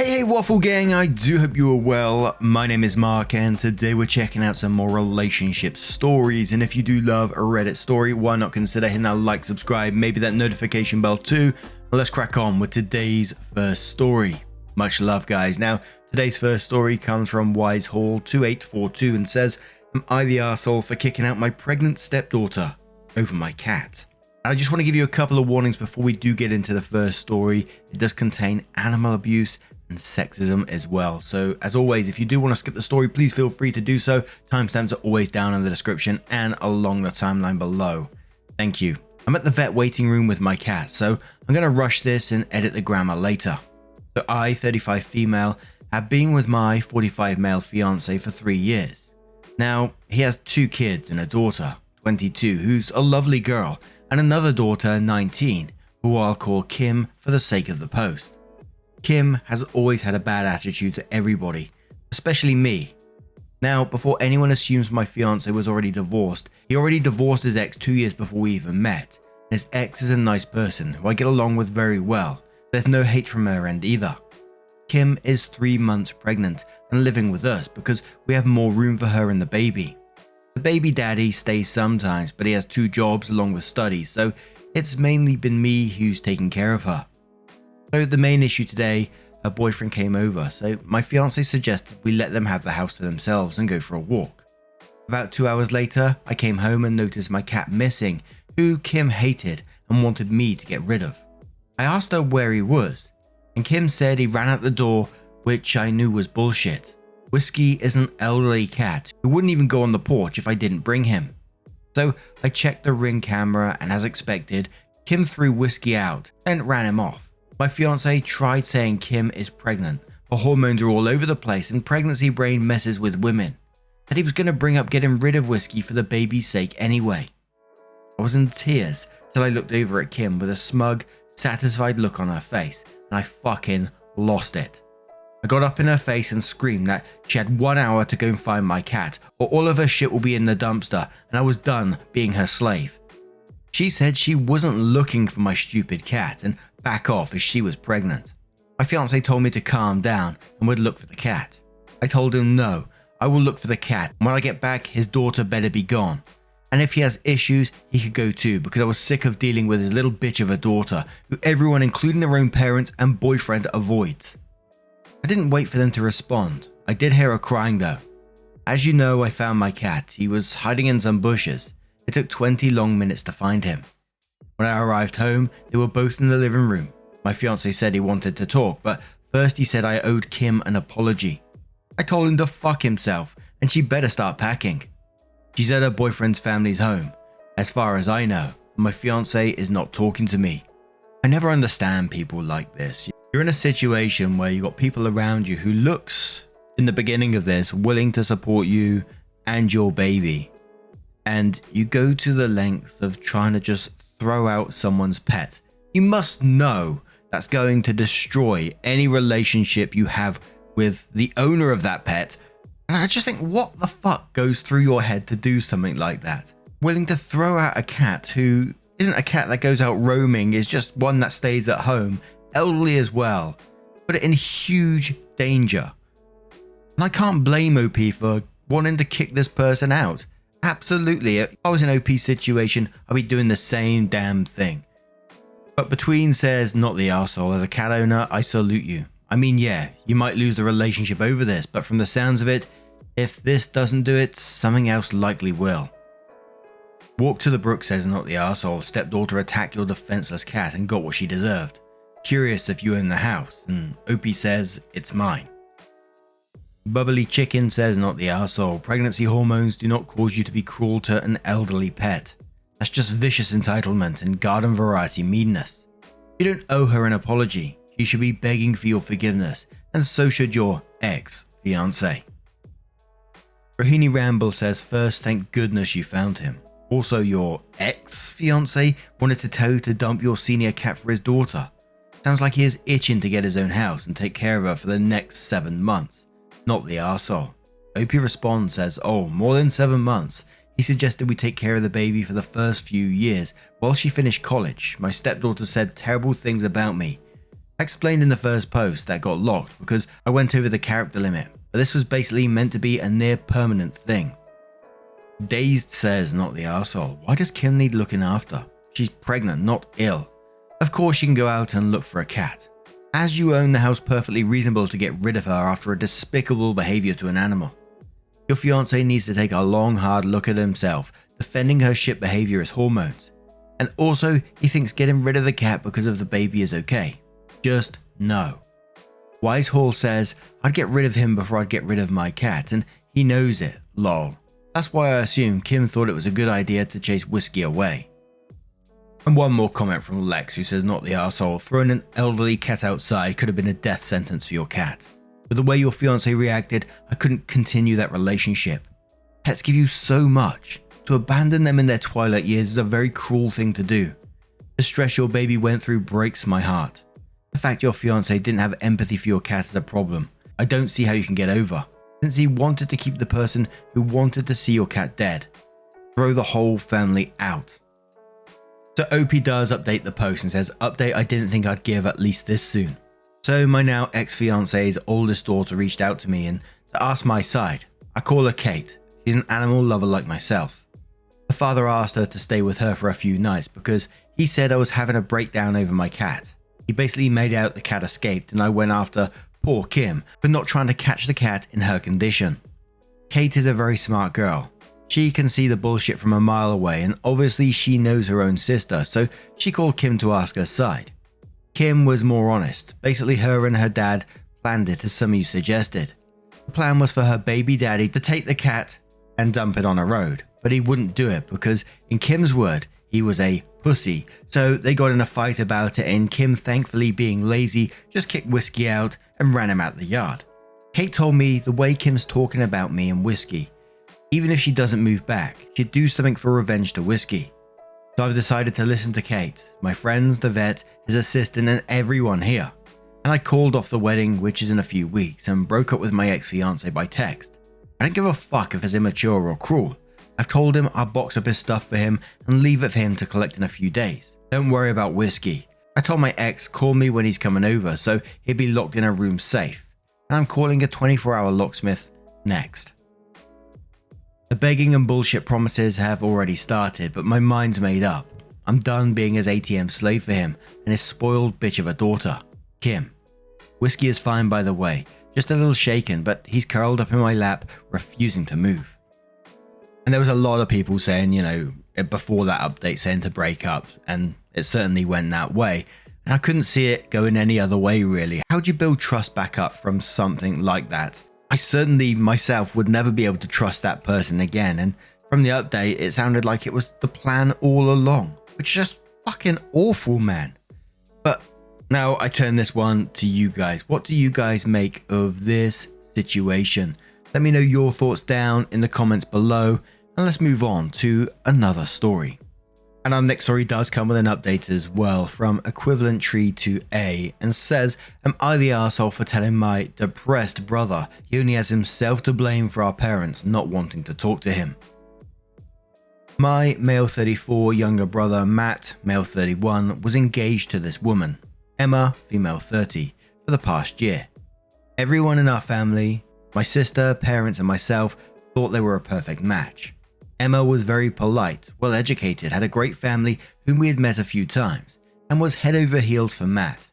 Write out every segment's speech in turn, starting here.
Hey Waffle Gang, I do hope you are well. My name is Mark and today we're checking out some more relationship stories, and if you do love a Reddit story, why not consider hitting that like, subscribe, maybe that notification bell too. Let's crack on with today's first story. Much love guys. Now today's first story comes from Wisehall2842 and says, am I the arsehole for kicking out my pregnant stepdaughter over my cat? I just want to give you a couple of warnings before we do get into the first story. It does contain animal abuse and sexism as well. So as always, if you do want to skip the story, please feel free to do so. Timestamps are always down in the description and along the timeline below. Thank you. I'm at the vet waiting room with my cat, so I'm going to rush this and edit the grammar later. So I, 35 female, have been with my 45 male fiance for 3 years. Now, he has 2 kids and a daughter, 22, who's a lovely girl, and another daughter, 19, who I'll call Kim for the sake of the post. Kim has always had a bad attitude to everybody, especially me. Now, before anyone assumes my fiance was already divorced, he already divorced his ex 2 years before we even met. His ex is a nice person who I get along with very well. There's no hate from her end either. Kim is 3 months pregnant and living with us because we have more room for her and the baby. The baby daddy stays sometimes, but he has 2 jobs along with studies, so it's mainly been me who's taking care of her. So the main issue today, her boyfriend came over, so my fiance suggested we let them have the house to themselves and go for a walk. About 2 hours later, I came home and noticed my cat missing, who Kim hated and wanted me to get rid of. I asked her where he was, and Kim said he ran out the door, which I knew was bullshit. Whiskey is an elderly cat who wouldn't even go on the porch if I didn't bring him. So I checked the Ring camera and as expected, Kim threw Whiskey out and ran him off. My fiance tried saying Kim is pregnant, her hormones are all over the place and pregnancy brain messes with women, that he was going to bring up getting rid of Whiskey for the baby's sake anyway. I was in tears till I looked over at Kim with a smug, satisfied look on her face and I fucking lost it. I got up in her face and screamed that she had 1 hour to go and find my cat or all of her shit will be in the dumpster and I was done being her slave. She said she wasn't looking for my stupid cat and back off as she was pregnant. My fiance told me to calm down and would look for the cat. I told him no, I will look for the cat and when I get back his daughter better be gone. And if he has issues he could go too because I was sick of dealing with his little bitch of a daughter who everyone including their own parents and boyfriend avoids. I didn't wait for them to respond. I did hear her crying though. As you know, I found my cat. He was hiding in some bushes. It took 20 long minutes to find him. When I arrived home, they were both in the living room. My fiance said he wanted to talk, but first he said I owed Kim an apology. I told him to fuck himself and she better start packing. She said her boyfriend's family's home. As far as I know, my fiance is not talking to me. I never understand people like this. You're in a situation where you got people around you who looks, in the beginning of this, willing to support you and your baby. And you go to the length of trying to just throw out someone's pet. You must know that's going to destroy any relationship you have with the owner of that pet. And I just think, what the fuck goes through your head to do something like that? Willing to throw out a cat who isn't a cat that goes out roaming, is just one that stays at home, elderly as well, put it in huge danger. And I can't blame OP for wanting to kick this person out. Absolutely, if I was in OP's situation, I'd be doing the same damn thing. But Between says, not the arsehole. As a cat owner, I salute you. I mean, yeah, you might lose the relationship over this, but from the sounds of it, if this doesn't do it, something else likely will. Walk to the Brook says, not the arsehole. Stepdaughter attacked your defenseless cat and got what she deserved. Curious if you own the house, and OP says, it's mine. Bubbly Chicken says, not the arsehole. Pregnancy hormones do not cause you to be cruel to an elderly pet. That's just vicious entitlement and garden variety meanness. You don't owe her an apology. She should be begging for your forgiveness, and so should your ex-fiance. Rohini Ramble says, first, thank goodness you found him. Also, your ex-fiance wanted to tell you to dump your senior cat for his daughter. Sounds like he is itching to get his own house and take care of her for the next 7 months. Not the arsehole. OP responds says, oh, more than 7 months. He suggested we take care of the baby for the first few years while she finished college. My stepdaughter said terrible things about me. I explained in the first post that got locked because I went over the character limit, but this was basically meant to be a near permanent thing. Dazed says, not the arsehole. Why does Kim need looking after? She's pregnant, not ill. Of course she can go out and look for a cat. As you own the house, perfectly reasonable to get rid of her after a despicable behavior to an animal. Your fiance needs to take a long hard look at himself, defending her shit behavior as hormones. And also, he thinks getting rid of the cat because of the baby is okay. Just no. Wise Hall says, I'd get rid of him before I'd get rid of my cat, and he knows it, lol. That's why I assume Kim thought it was a good idea to chase Whiskey away. And one more comment from Lex, who says, not the arsehole, throwing an elderly cat outside could have been a death sentence for your cat. But the way your fiance reacted, I couldn't continue that relationship. Pets give you so much. To abandon them in their twilight years is a very cruel thing to do. The stress your baby went through breaks my heart. The fact your fiance didn't have empathy for your cat is a problem. I don't see how you can get over, since he wanted to keep the person who wanted to see your cat dead. Throw the whole family out. So OP does update the post and says, update I didn't think I'd give at least this soon. So my now ex-fiance's oldest daughter reached out to me and to ask my side. I call her Kate. She's an animal lover like myself. The father asked her to stay with her for a few nights because he said I was having a breakdown over my cat. He basically made out the cat escaped and I went after poor Kim for not trying to catch the cat in her condition. Kate is a very smart girl. She can see the bullshit from a mile away and obviously she knows her own sister, so she called Kim to ask her side. Kim was more honest. Basically her and her dad planned it as some of you suggested. The plan was for her baby daddy to take the cat and dump it on a road, but he wouldn't do it because in Kim's word, he was a pussy. So they got in a fight about it and Kim, thankfully being lazy, just kicked Whiskey out and ran him out the yard. Kate told me the way Kim's talking about me and Whiskey, even if she doesn't move back, she'd do something for revenge to Whiskey. So I've decided to listen to Kate, my friends, the vet, his assistant and everyone here. And I called off the wedding, which is in a few weeks, and broke up with my ex-fiance by text. I don't give a fuck if it's immature or cruel. I've told him I'll box up his stuff for him and leave it for him to collect in a few days. Don't worry about Whiskey. I told my ex call me when he's coming over so he'd be locked in a room safe. And I'm calling a 24-hour locksmith next. The begging and bullshit promises have already started, but my mind's made up. I'm done being his ATM slave for him and his spoiled bitch of a daughter, Kim. Whiskey is fine by the way, just a little shaken, but he's curled up in my lap, refusing to move. And there was a lot of people saying, before that update saying to break up, and it certainly went that way. And I couldn't see it going any other way really. How do you build trust back up from something like that? I certainly myself would never be able to trust that person again, and from the update it sounded like it was the plan all along, which is just fucking awful, man. But now I turn this one to you guys. What do you guys make of this situation? Let me know your thoughts down in the comments below, and let's move on to another story. And our next story does come with an update as well from Equivalent Tree to A, and says, am I the arsehole for telling my depressed brother he only has himself to blame for our parents not wanting to talk to him? My male 34 younger brother Matt, male 31, was engaged to this woman, Emma, female 30, for the past year. Everyone in our family, my sister, parents and myself, thought they were a perfect match. Emma was very polite, well educated, had a great family whom we had met a few times, and was head over heels for Matt.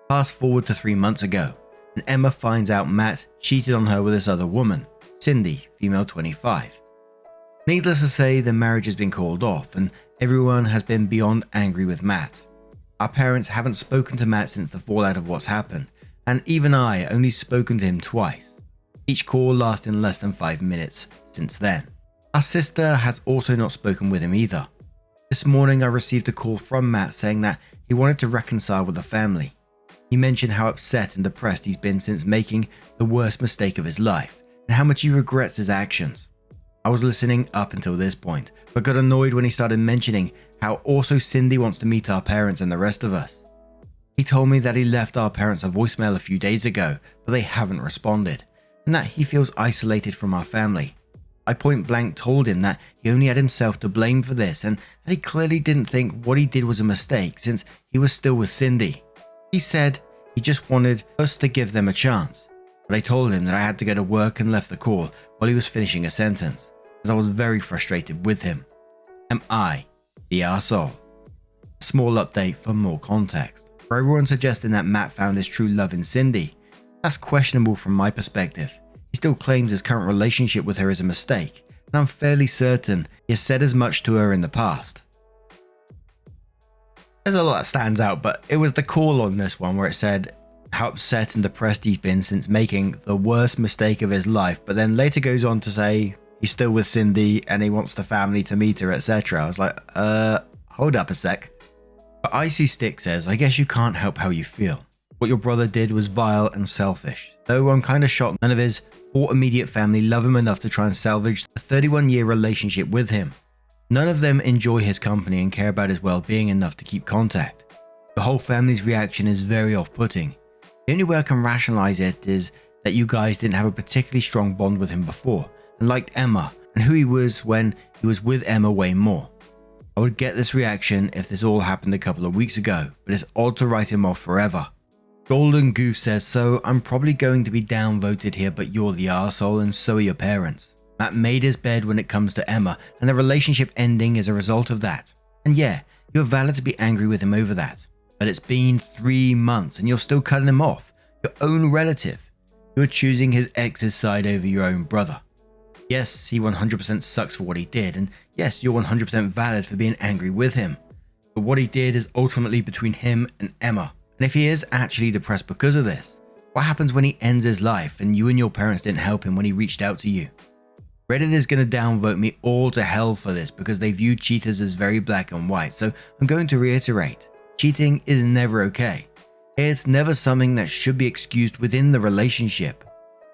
Fast forward to 3 months ago, and Emma finds out Matt cheated on her with this other woman, Cindy, female 25. Needless to say, the marriage has been called off, and everyone has been beyond angry with Matt. Our parents haven't spoken to Matt since the fallout of what's happened, and even I only spoken to him twice, each call lasting less than 5 minutes since then. Our sister has also not spoken with him either. This morning I received a call from Matt saying that he wanted to reconcile with the family. He mentioned how upset and depressed he's been since making the worst mistake of his life, and how much he regrets his actions. I was listening up until this point, but got annoyed when he started mentioning how also Cindy wants to meet our parents and the rest of us. He told me that he left our parents a voicemail a few days ago, but they haven't responded, and that he feels isolated from our family. I point blank told him that he only had himself to blame for this and that he clearly didn't think what he did was a mistake since he was still with Cindy. He said he just wanted us to give them a chance, but I told him that I had to go to work and left the call while he was finishing a sentence, as I was very frustrated with him. Am I the arsehole? Small update for more context. For everyone suggesting that Matt found his true love in Cindy, that's questionable from my perspective. He still claims his current relationship with her is a mistake, and I'm fairly certain he has said as much to her in the past. There's a lot that stands out, but it was the call on this one where it said how upset and depressed he's been since making the worst mistake of his life, but then later goes on to say he's still with Cindy and he wants the family to meet her, etc. I was like, hold up a sec. But Icy Stick says, I guess you can't help how you feel. What your brother did was vile and selfish, though I'm kind of shocked none of his 4 immediate family love him enough to try and salvage the 31-year relationship with him. None of them enjoy his company and care about his well-being enough to keep contact. The whole family's reaction is very off-putting. The only way I can rationalize it is that you guys didn't have a particularly strong bond with him before and liked Emma and who he was when he was with Emma way more. I would get this reaction if this all happened a couple of weeks ago, but it's odd to write him off forever. Golden Goose says, so I'm probably going to be downvoted here, but you're the arsehole and so are your parents. Matt made his bed when it comes to Emma and the relationship ending is a result of that. And yeah, you're valid to be angry with him over that. But it's been 3 months and you're still cutting him off. Your own relative. You're choosing his ex's side over your own brother. Yes, he 100% sucks for what he did, and yes, you're 100% valid for being angry with him. But what he did is ultimately between him and Emma. And if he is actually depressed because of this, what happens when he ends his life and you and your parents didn't help him when he reached out to you? Reddit is going to downvote me all to hell for this because they view cheaters as very black and white, so I'm going to reiterate. Cheating is never okay. It's never something that should be excused within the relationship.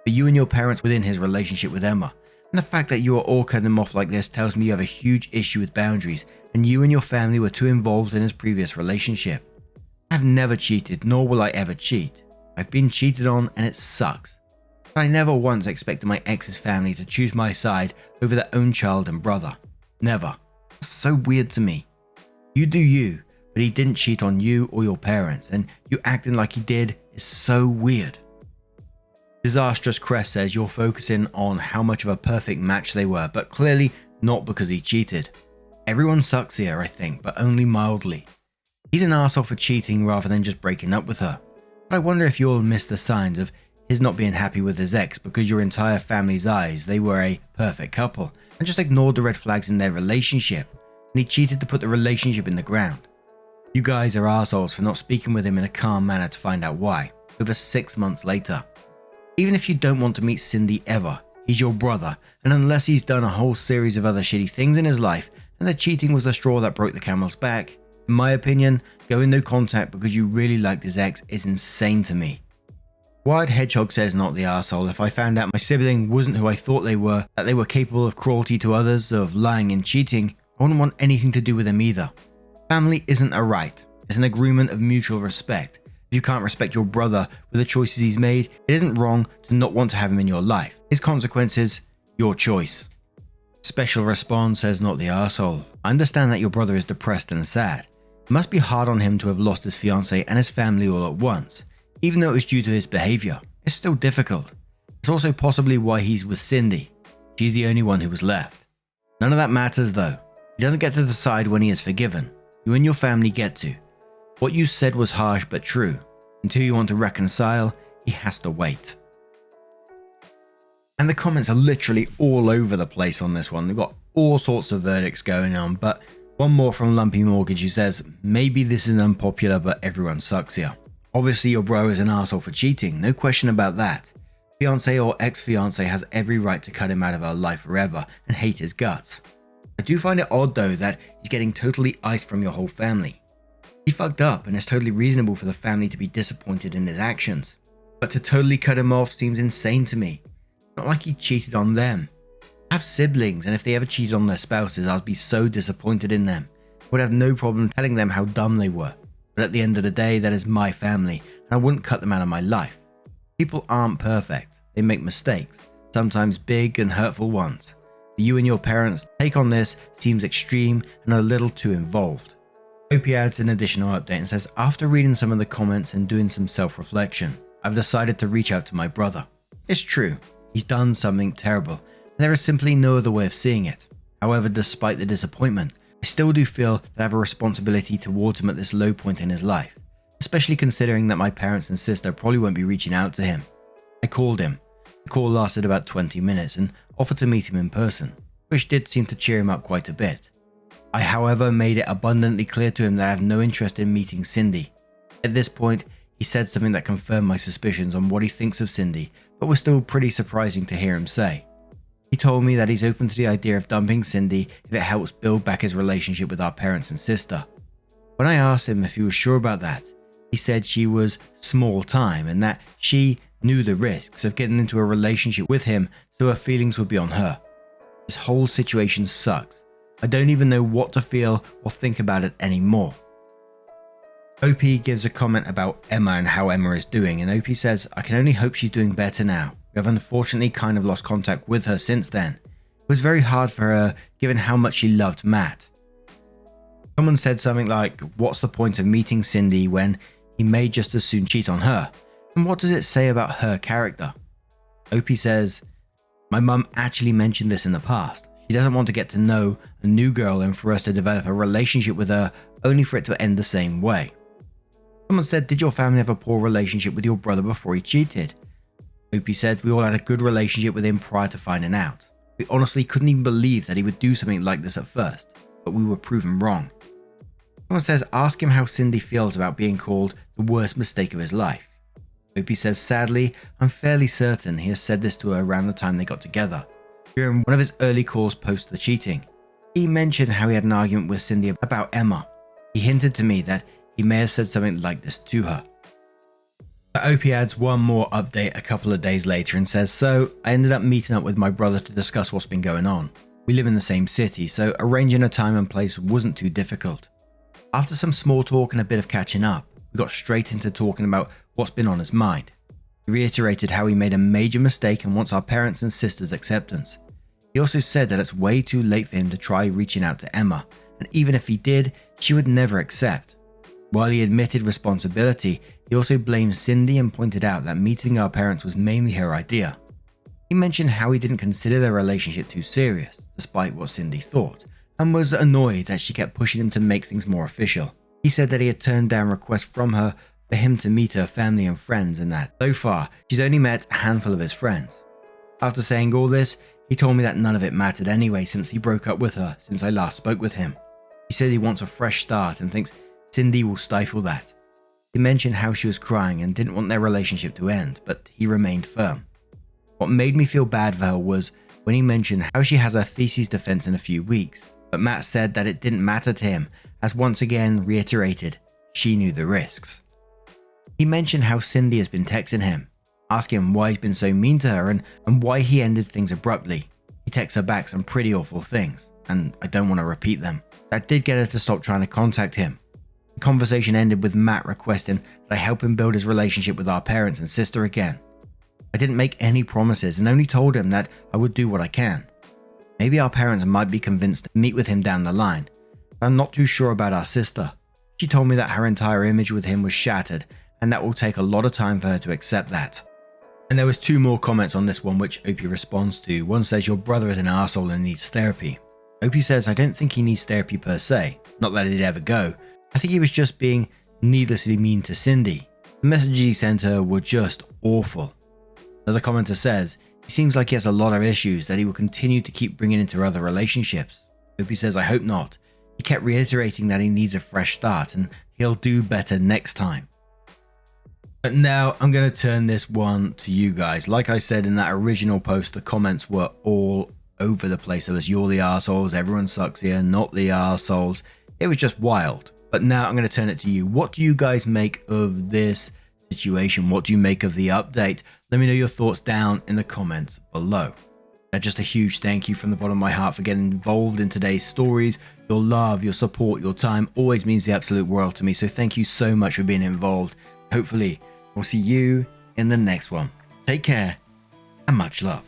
But you and your parents within his relationship with Emma, and the fact that you are all cutting him off like this tells me you have a huge issue with boundaries, and you and your family were too involved in his previous relationship. I've never cheated, nor will I ever cheat. I've been cheated on and it sucks. But I never once expected my ex's family to choose my side over their own child and brother. Never. It's so weird to me. You do you, but he didn't cheat on you or your parents, and you acting like he did is so weird. Disastrous Crest says you're focusing on how much of a perfect match they were, but clearly not because he cheated. Everyone sucks here, I think, but only mildly. He's an arsehole for cheating rather than just breaking up with her. But I wonder if you'll miss the signs of his not being happy with his ex because your entire family's eyes they were a perfect couple and just ignored the red flags in their relationship, and he cheated to put the relationship in the ground. You guys are arseholes for not speaking with him in a calm manner to find out why, over 6 months later. Even if you don't want to meet Cindy ever, he's your brother, and unless he's done a whole series of other shitty things in his life and the cheating was the straw that broke the camel's back, in my opinion, going no contact because you really liked his ex is insane to me. Wired Hedgehog says not the arsehole. If I found out my sibling wasn't who I thought they were, that they were capable of cruelty to others, of lying and cheating, I wouldn't want anything to do with them either. Family isn't a right, it's an agreement of mutual respect. If you can't respect your brother with the choices he's made, it isn't wrong to not want to have him in your life. His consequences, your choice. Special Response says not the arsehole. I understand that your brother is depressed and sad. It must be hard on him to have lost his fiancée and his family all at once. Even though it was due to his behavior, it's still difficult. It's also possibly why he's with Cindy. She's the only one who was left. None of that matters though. He doesn't get to decide when he is forgiven. You and your family get to. What you said was harsh but true. Until you want to reconcile, he has to wait. And the comments are literally all over the place on this one. They've got all sorts of verdicts going on, but one more from Lumpy Mortgage who says, maybe this is unpopular but everyone sucks here. Obviously your bro is an arsehole for cheating, no question about that. Fiancé or ex-fiancé has every right to cut him out of her life forever and hate his guts. I do find it odd though that he's getting totally iced from your whole family. He fucked up and it's totally reasonable for the family to be disappointed in his actions. But to totally cut him off seems insane to me. Not like he cheated on them. I have siblings and if they ever cheated on their spouses I'd be so disappointed in them. I would have no problem telling them how dumb they were. But at the end of the day that is my family and I wouldn't cut them out of my life. People aren't perfect. They make mistakes, sometimes big and hurtful ones. You and your parents' take on this seems extreme and a little too involved. OP adds an additional update and says, after reading some of the comments and doing some self-reflection, I've decided to reach out to my brother. It's true, he's done something terrible, and there is simply no other way of seeing it. However, despite the disappointment, I still do feel that I have a responsibility towards him at this low point in his life, especially considering that my parents and sister probably won't be reaching out to him. I called him. The call lasted about 20 minutes and offered to meet him in person, which did seem to cheer him up quite a bit. I, however, made it abundantly clear to him that I have no interest in meeting Cindy. At this point, he said something that confirmed my suspicions on what he thinks of Cindy, but was still pretty surprising to hear him say. He told me that he's open to the idea of dumping Cindy if it helps build back his relationship with our parents and sister. When I asked him if he was sure about that, he said she was small time and that she knew the risks of getting into a relationship with him, so her feelings would be on her. This whole situation sucks. I don't even know what to feel or think about it anymore. OP gives a comment about Emma and how Emma is doing, and OP says, I can only hope she's doing better now. We have unfortunately kind of lost contact with her since then. It was very hard for her given how much she loved Matt. Someone said something like, what's the point of meeting Cindy when he may just as soon cheat on her? And what does it say about her character? OP says, my mum actually mentioned this in the past. She doesn't want to get to know a new girl and for us to develop a relationship with her only for it to end the same way. Someone said, did your family have a poor relationship with your brother before he cheated? OP said, we all had a good relationship with him prior to finding out. We honestly couldn't even believe that he would do something like this at first, but we were proven wrong. Someone says, ask him how Cindy feels about being called the worst mistake of his life. OP says, sadly, I'm fairly certain he has said this to her around the time they got together, during one of his early calls post the cheating. He mentioned how he had an argument with Cindy about Emma. He hinted to me that he may have said something like this to her. But OP adds one more update a couple of days later and says, so I ended up meeting up with my brother to discuss what's been going on. We live in the same city, so arranging a time and place wasn't too difficult. After some small talk and a bit of catching up, we got straight into talking about what's been on his mind. He reiterated how he made a major mistake and wants our parents' and sisters' acceptance. He also said that it's way too late for him to try reaching out to Emma, and even if he did, she would never accept. While he admitted responsibility, he also blamed Cindy and pointed out that meeting our parents was mainly her idea. He mentioned how he didn't consider their relationship too serious, despite what Cindy thought, and was annoyed that she kept pushing him to make things more official. He said that he had turned down requests from her for him to meet her family and friends, and that, so far, she's only met a handful of his friends. After saying all this, he told me that none of it mattered anyway since he broke up with her since I last spoke with him. He said he wants a fresh start and thinks Cindy will stifle that. He mentioned how she was crying and didn't want their relationship to end, but he remained firm. What made me feel bad for her was when he mentioned how she has her thesis defense in a few weeks, but Matt said that it didn't matter to him, as once again reiterated, she knew the risks. He mentioned how Cindy has been texting him, asking him why he's been so mean to her and why he ended things abruptly. He texts her back some pretty awful things, and I don't want to repeat them. That did get her to stop trying to contact him. The conversation ended with Matt requesting that I help him build his relationship with our parents and sister again. I didn't make any promises and only told him that I would do what I can. Maybe our parents might be convinced to meet with him down the line, but I'm not too sure about our sister. She told me that her entire image with him was shattered and that will take a lot of time for her to accept that. And there was 2 more comments on this one which OP responds to. One says, your brother is an arsehole and needs therapy. OP says, I don't think he needs therapy per se, not that he'd ever go. I think he was just being needlessly mean to Cindy. The messages he sent her were just awful. Another commenter says, he seems like he has a lot of issues that he will continue to keep bringing into other relationships. OP says, I hope not. He kept reiterating that he needs a fresh start and he'll do better next time. But now I'm going to turn this one to you guys. Like I said in that original post, the comments were all over the place. It was, you're the arseholes, everyone sucks here, not the arseholes. It was just wild. But now I'm going to turn it to you. What do you guys make of this situation? What do you make of the update? Let me know your thoughts down in the comments below. Just a huge thank you from the bottom of my heart for getting involved in today's stories. Your love, your support, your time always means the absolute world to me. So thank you so much for being involved. Hopefully, we'll see you in the next one. Take care and much love.